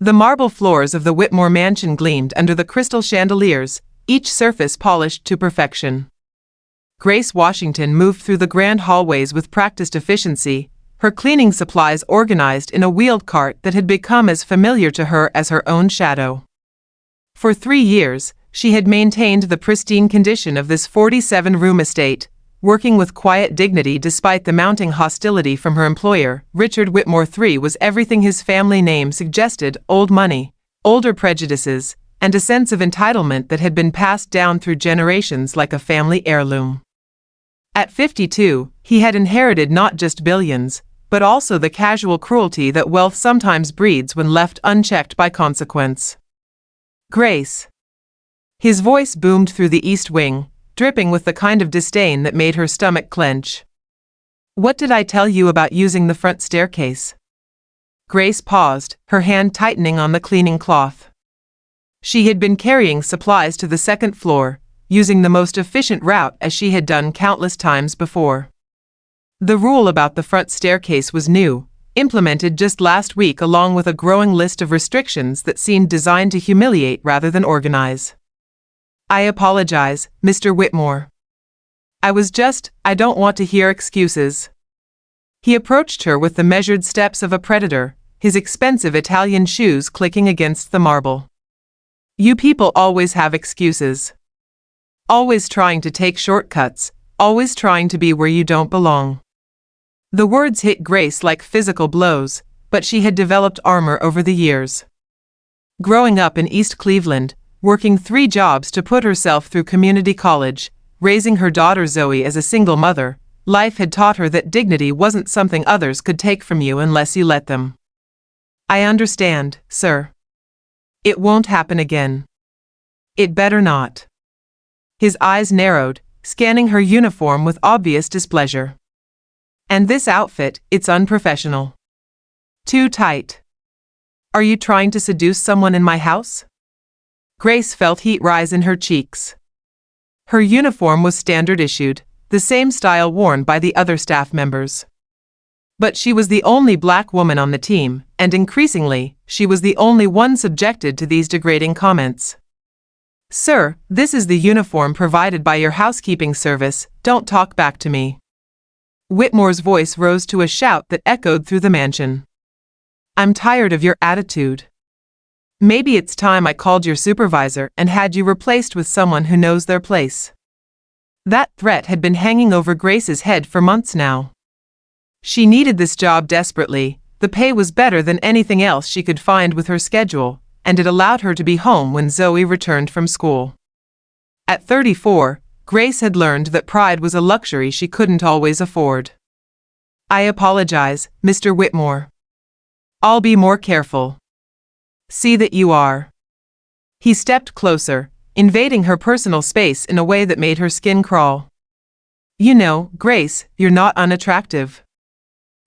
The marble floors of the Whitmore mansion gleamed under the crystal chandeliers, each surface polished to perfection. Grace Washington moved through the grand hallways with practiced efficiency, her cleaning supplies organized in a wheeled cart that had become as familiar to her as her own shadow. For 3 years, she had maintained the pristine condition of this 47-room estate, working with quiet dignity despite the mounting hostility from her employer. Richard Whitmore III was everything his family name suggested: old money, older prejudices, and a sense of entitlement that had been passed down through generations like a family heirloom. At 52, he had inherited not just billions, but also the casual cruelty that wealth sometimes breeds when left unchecked by consequence. Grace. His voice boomed through the East Wing, dripping with the kind of disdain that made her stomach clench. "What did I tell you about using the front staircase?" Grace paused, her hand tightening on the cleaning cloth. She had been carrying supplies to the second floor, using the most efficient route as she had done countless times before. The rule about the front staircase was new, implemented just last week along with a growing list of restrictions that seemed designed to humiliate rather than organize. "I apologize, Mr. Whitmore. I don't want to hear excuses." He approached her with the measured steps of a predator, his expensive Italian shoes clicking against the marble. "You people always have excuses. Always trying to take shortcuts, always trying to be where you don't belong." The words hit Grace like physical blows, but she had developed armor over the years. Growing up in East Cleveland, working 3 jobs to put herself through community college, raising her daughter Zoe as a single mother, life had taught her that dignity wasn't something others could take from you unless you let them. "I understand, sir. It won't happen again. It better not." His eyes narrowed, scanning her uniform with obvious displeasure. "And this outfit, it's unprofessional. Too tight. Are you trying to seduce someone in my house?" Grace felt heat rise in her cheeks. Her uniform was standard issued, the same style worn by the other staff members. But she was the only black woman on the team, and increasingly, she was the only one subjected to these degrading comments. "Sir, this is the uniform provided by your housekeeping service, don't talk back to me." Whitmore's voice rose to a shout that echoed through the mansion. "I'm tired of your attitude. Maybe it's time I called your supervisor and had you replaced with someone who knows their place." That threat had been hanging over Grace's head for months now. She needed this job desperately, the pay was better than anything else she could find with her schedule, and it allowed her to be home when Zoe returned from school. At 34, Grace had learned that pride was a luxury she couldn't always afford. "I apologize, Mr. Whitmore. I'll be more careful." "See that you are." He stepped closer, invading her personal space in a way that made her skin crawl. "You know, Grace, you're not unattractive.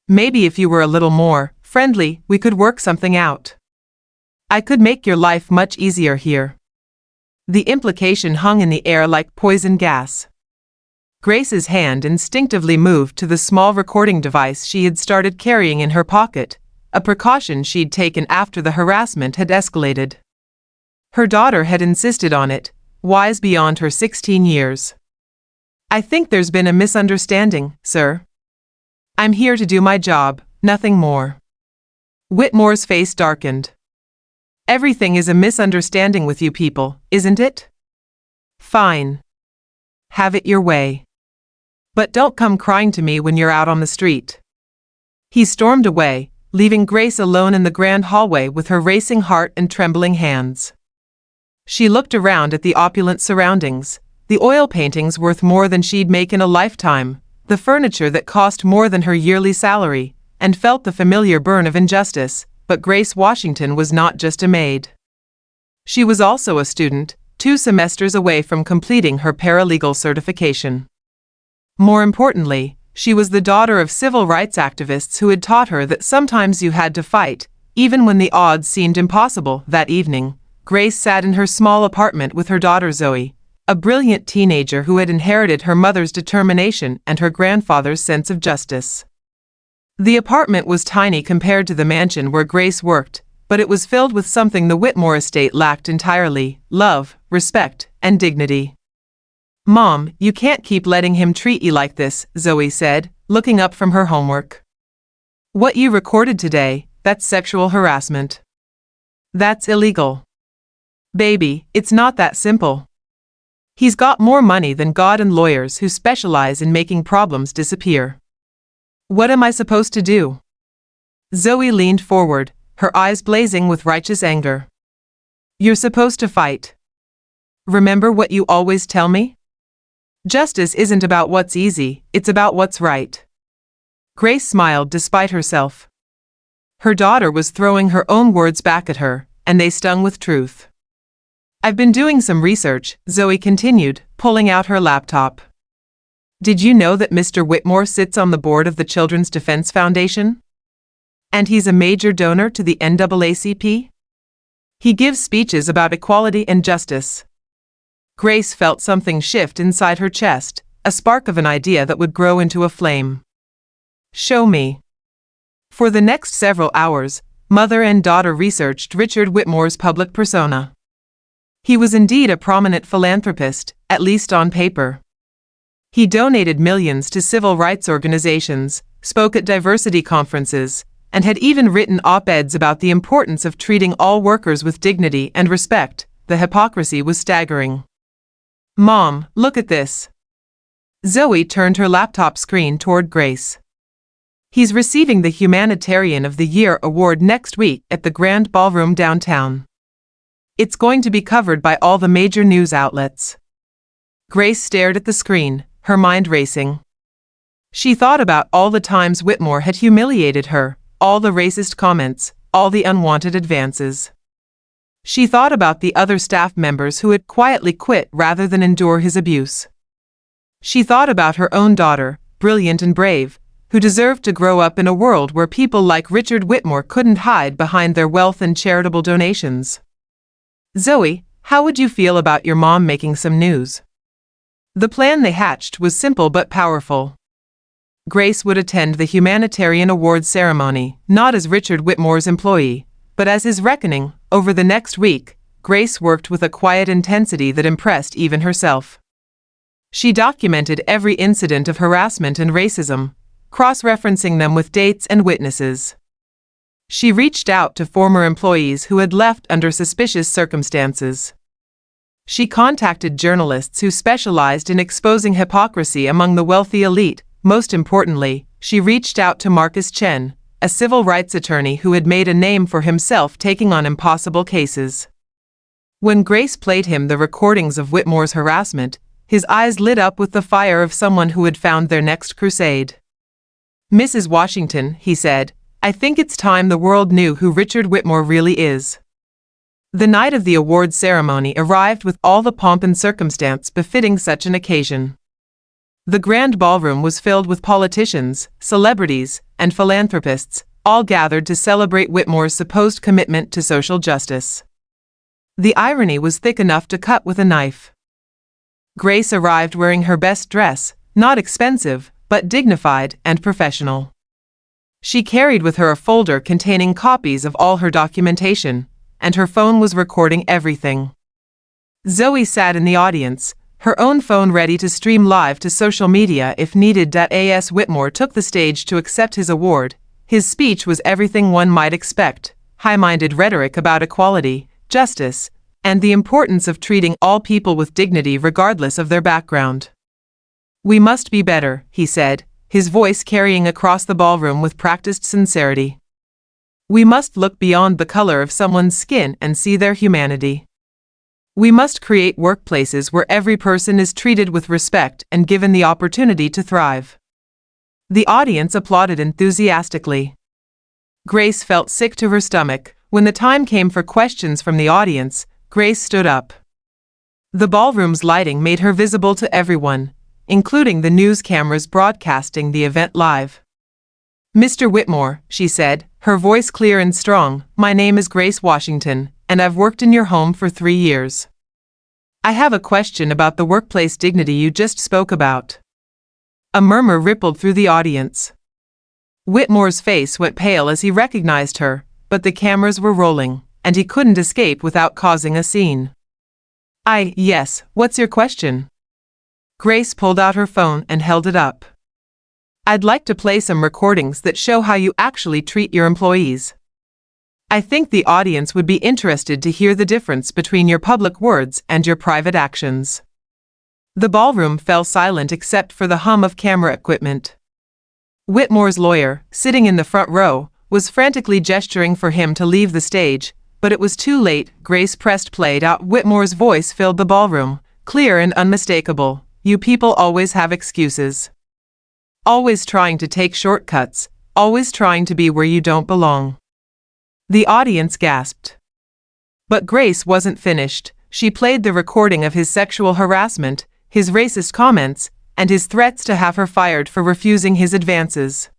Maybe if you were a little more friendly, we could work something out. I could make your life much easier here." The implication hung in the air like poison gas. Grace's hand instinctively moved to the small recording device she had started carrying in her pocket, a precaution she'd taken after the harassment had escalated. Her daughter had insisted on it, wise beyond her 16 years. "I think there's been a misunderstanding, sir. I'm here to do my job, nothing more." Whitmore's face darkened. "Everything is a misunderstanding with you people, isn't it? Fine. Have it your way. But don't come crying to me when you're out on the street." He stormed away, leaving Grace alone in the grand hallway with her racing heart and trembling hands. She looked around at the opulent surroundings, the oil paintings worth more than she'd make in a lifetime, the furniture that cost more than her yearly salary, and felt the familiar burn of injustice. But Grace Washington was not just a maid. She was also a student, 2 semesters away from completing her paralegal certification. More importantly, she was the daughter of civil rights activists who had taught her that sometimes you had to fight, even when the odds seemed impossible. That evening, Grace sat in her small apartment with her daughter Zoe, a brilliant teenager who had inherited her mother's determination and her grandfather's sense of justice. The apartment was tiny compared to the mansion where Grace worked, but it was filled with something the Whitmore estate lacked entirely: love, respect, and dignity. "Mom, you can't keep letting him treat you like this," Zoe said, looking up from her homework. "What you recorded today, that's sexual harassment. That's illegal. Baby, it's not that simple. He's got more money than God and lawyers who specialize in making problems disappear. What am I supposed to do?" Zoe leaned forward, her eyes blazing with righteous anger. "You're supposed to fight. Remember what you always tell me? Justice isn't about what's easy, it's about what's right." Grace smiled despite herself. Her daughter was throwing her own words back at her, and they stung with truth. "I've been doing some research," Zoe continued, pulling out her laptop. "Did you know that Mr. Whitmore sits on the board of the Children's Defense Foundation? And he's a major donor to the NAACP? He gives speeches about equality and justice." Grace felt something shift inside her chest, a spark of an idea that would grow into a flame. "Show me." For the next several hours, mother and daughter researched Richard Whitmore's public persona. He was indeed a prominent philanthropist, at least on paper. He donated millions to civil rights organizations, spoke at diversity conferences, and had even written op-eds about the importance of treating all workers with dignity and respect. The hypocrisy was staggering. "Mom, look at this." Zoe turned her laptop screen toward Grace. "He's receiving the Humanitarian of the Year award next week at the Grand Ballroom downtown. It's going to be covered by all the major news outlets." Grace stared at the screen, her mind racing. She thought about all the times Whitmore had humiliated her, all the racist comments, all the unwanted advances. She thought about the other staff members who had quietly quit rather than endure his abuse. She thought about her own daughter, brilliant and brave, who deserved to grow up in a world where people like Richard Whitmore couldn't hide behind their wealth and charitable donations. "Zoe, how would you feel about your mom making some news?" The plan they hatched was simple but powerful. Grace would attend the Humanitarian Awards ceremony, not as Richard Whitmore's employee, but as his reckoning. Over the next week, Grace worked with a quiet intensity that impressed even herself. She documented every incident of harassment and racism, cross-referencing them with dates and witnesses. She reached out to former employees who had left under suspicious circumstances. She contacted journalists who specialized in exposing hypocrisy among the wealthy elite. Most importantly, she reached out to Marcus Chen, a civil rights attorney who had made a name for himself taking on impossible cases. When Grace played him the recordings of Whitmore's harassment, his eyes lit up with the fire of someone who had found their next crusade. "Mrs. Washington," he said, "I think it's time the world knew who Richard Whitmore really is." The night of the awards ceremony arrived with all the pomp and circumstance befitting such an occasion. The grand ballroom was filled with politicians, celebrities, and philanthropists, all gathered to celebrate Whitmore's supposed commitment to social justice. The irony was thick enough to cut with a knife. Grace arrived wearing her best dress, not expensive, but dignified and professional. She carried with her a folder containing copies of all her documentation, and her phone was recording everything. Zoe sat in the audience, her own phone ready to stream live to social media if needed. As Whitmore took the stage to accept his award, his speech was everything one might expect: high-minded rhetoric about equality, justice, and the importance of treating all people with dignity regardless of their background. "We must be better," he said, his voice carrying across the ballroom with practiced sincerity. "We must look beyond the color of someone's skin and see their humanity. We must create workplaces where every person is treated with respect and given the opportunity to thrive." The audience applauded enthusiastically. Grace felt sick to her stomach. When the time came for questions from the audience, Grace stood up. The ballroom's lighting made her visible to everyone, including the news cameras broadcasting the event live. "Mr. Whitmore," she said, her voice clear and strong, "my name is Grace Washington, and I've worked in your home for 3 years. I have a question about the workplace dignity you just spoke about." A murmur rippled through the audience. Whitmore's face went pale as he recognized her, but the cameras were rolling, and he couldn't escape without causing a scene. Yes, what's your question? Grace pulled out her phone and held it up. I'd like to play some recordings that show how you actually treat your employees. I think the audience would be interested to hear the difference between your public words and your private actions. The ballroom fell silent except for the hum of camera equipment. Whitmore's lawyer, sitting in the front row, was frantically gesturing for him to leave the stage, but it was too late. Grace pressed play. Whitmore's voice filled the ballroom, clear and unmistakable. You people always have excuses. Always trying to take shortcuts, always trying to be where you don't belong. The audience gasped. But Grace wasn't finished. She played the recording of his sexual harassment, his racist comments, and his threats to have her fired for refusing his advances.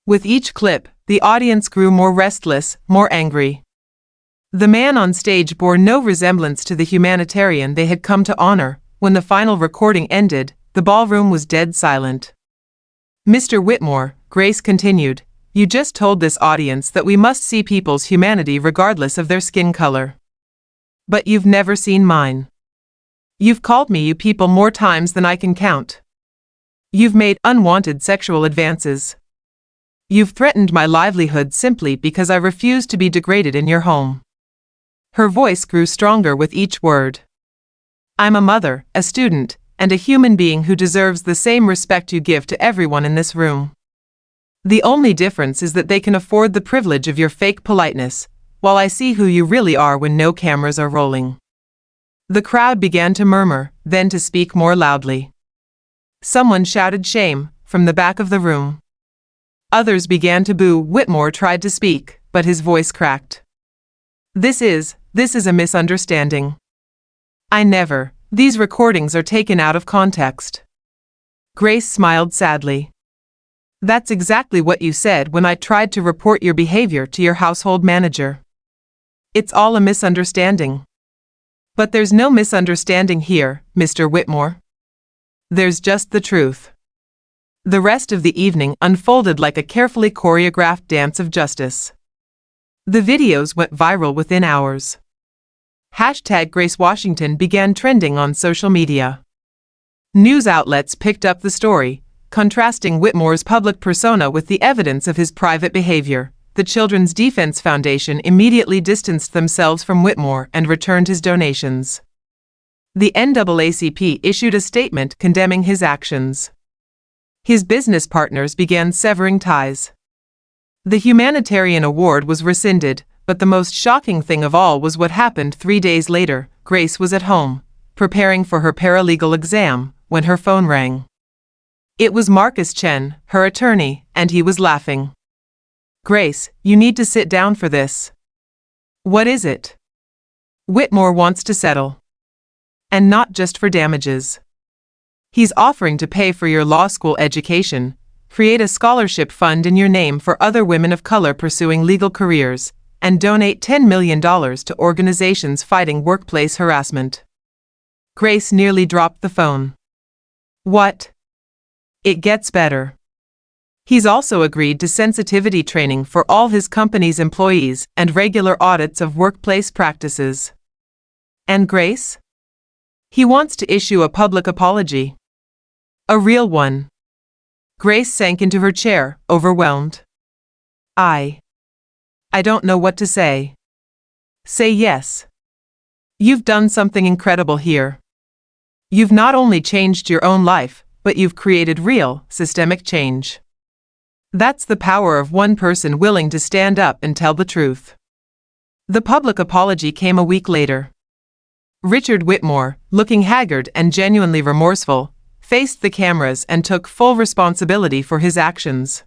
With each clip, the audience grew more restless, more angry. The man on stage bore no resemblance to the humanitarian they had come to honor. When the final recording ended, the ballroom was dead silent. Mr. Whitmore, Grace continued, you just told this audience that we must see people's humanity regardless of their skin color. But you've never seen mine. You've called me you people more times than I can count. You've made unwanted sexual advances. You've threatened my livelihood simply because I refuse to be degraded in your home. Her voice grew stronger with each word. I'm a mother, a student, and a human being who deserves the same respect you give to everyone in this room. The only difference is that they can afford the privilege of your fake politeness, while I see who you really are when no cameras are rolling. The crowd began to murmur, then to speak more loudly. Someone shouted shame from the back of the room. Others began to boo. Whitmore tried to speak, but his voice cracked. This is a misunderstanding. These recordings are taken out of context. Grace smiled sadly. That's exactly what you said when I tried to report your behavior to your household manager. It's all a misunderstanding. But there's no misunderstanding here, Mr. Whitmore. There's just the truth. The rest of the evening unfolded like a carefully choreographed dance of justice. The videos went viral within hours. #GraceWashington began trending on social media. News outlets picked up the story, contrasting Whitmore's public persona with the evidence of his private behavior. The Children's Defense Foundation immediately distanced themselves from Whitmore and returned his donations. The NAACP issued a statement condemning his actions. His business partners began severing ties. The humanitarian award was rescinded, but the most shocking thing of all was what happened 3 days later. Grace was at home, preparing for her paralegal exam, when her phone rang. It was Marcus Chen, her attorney, and he was laughing. Grace, you need to sit down for this. What is it? Whitmore wants to settle. And not just for damages. He's offering to pay for your law school education, create a scholarship fund in your name for other women of color pursuing legal careers, and donate $10 million to organizations fighting workplace harassment. Grace nearly dropped the phone. What? It gets better. He's also agreed to sensitivity training for all his company's employees and regular audits of workplace practices. And Grace? He wants to issue a public apology. A real one. Grace sank into her chair, overwhelmed. I don't know what to say. Say yes. You've done something incredible here. You've not only changed your own life, but you've created real, systemic change. That's the power of one person willing to stand up and tell the truth. The public apology came a week later. Richard Whitmore, looking haggard and genuinely remorseful, faced the cameras and took full responsibility for his actions.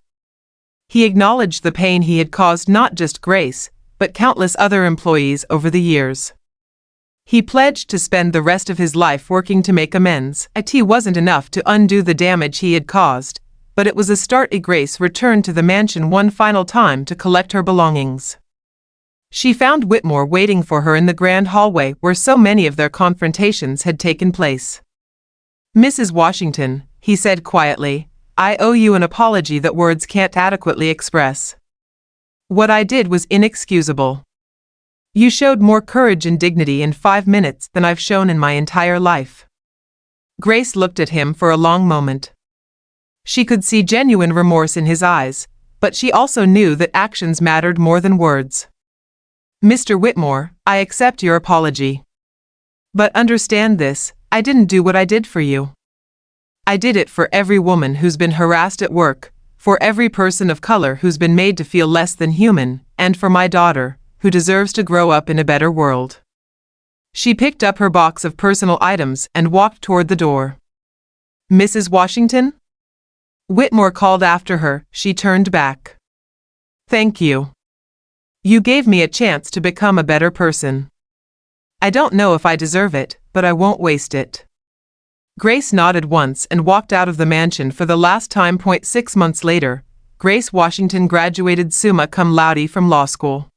He acknowledged the pain he had caused not just Grace, but countless other employees over the years. He pledged to spend the rest of his life working to make amends. It wasn't enough to undo the damage he had caused, but it was a start. Grace returned to the mansion one final time to collect her belongings. She found Whitmore waiting for her in the grand hallway where so many of their confrontations had taken place. Mrs. Washington, he said quietly, I owe you an apology that words can't adequately express. What I did was inexcusable. You showed more courage and dignity in 5 minutes than I've shown in my entire life." Grace looked at him for a long moment. She could see genuine remorse in his eyes, but she also knew that actions mattered more than words. "Mr. Whitmore, I accept your apology. But understand this, I didn't do what I did for you. I did it for every woman who's been harassed at work, for every person of color who's been made to feel less than human, and for my daughter, who deserves to grow up in a better world." She picked up her box of personal items and walked toward the door. "Mrs. Washington?" Whitmore called after her. She turned back. "Thank you. You gave me a chance to become a better person. I don't know if I deserve it, but I won't waste it." Grace nodded once and walked out of the mansion for the last time. 6 months later, Grace Washington graduated summa cum laude from law school.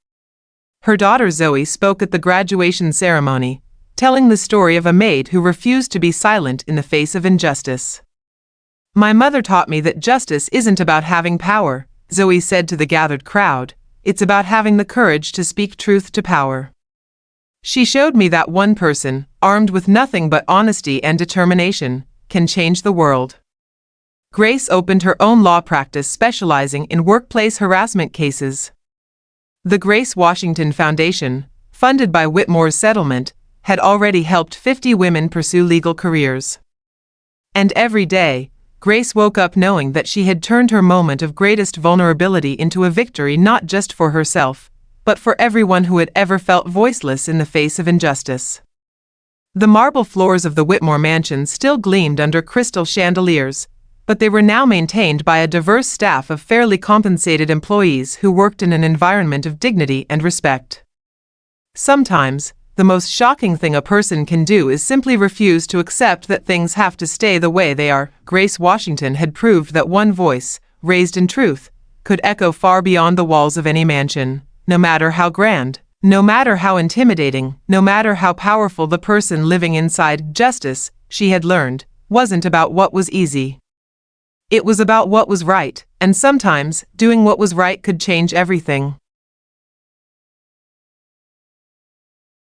Her daughter Zoe spoke at the graduation ceremony, telling the story of a maid who refused to be silent in the face of injustice. "My mother taught me that justice isn't about having power," Zoe said to the gathered crowd. "It's about having the courage to speak truth to power. She showed me that one person, armed with nothing but honesty and determination, can change the world." Grace opened her own law practice specializing in workplace harassment cases. The Grace Washington Foundation, funded by Whitmore's settlement, had already helped 50 women pursue legal careers. And every day, Grace woke up knowing that she had turned her moment of greatest vulnerability into a victory not just for herself, but for everyone who had ever felt voiceless in the face of injustice. The marble floors of the Whitmore mansion still gleamed under crystal chandeliers, but they were now maintained by a diverse staff of fairly compensated employees who worked in an environment of dignity and respect. Sometimes, the most shocking thing a person can do is simply refuse to accept that things have to stay the way they are. Grace Washington had proved that one voice, raised in truth, could echo far beyond the walls of any mansion, no matter how grand, no matter how intimidating, no matter how powerful the person living inside. Justice, she had learned, wasn't about what was easy. It was about what was right, and sometimes, doing what was right could change everything.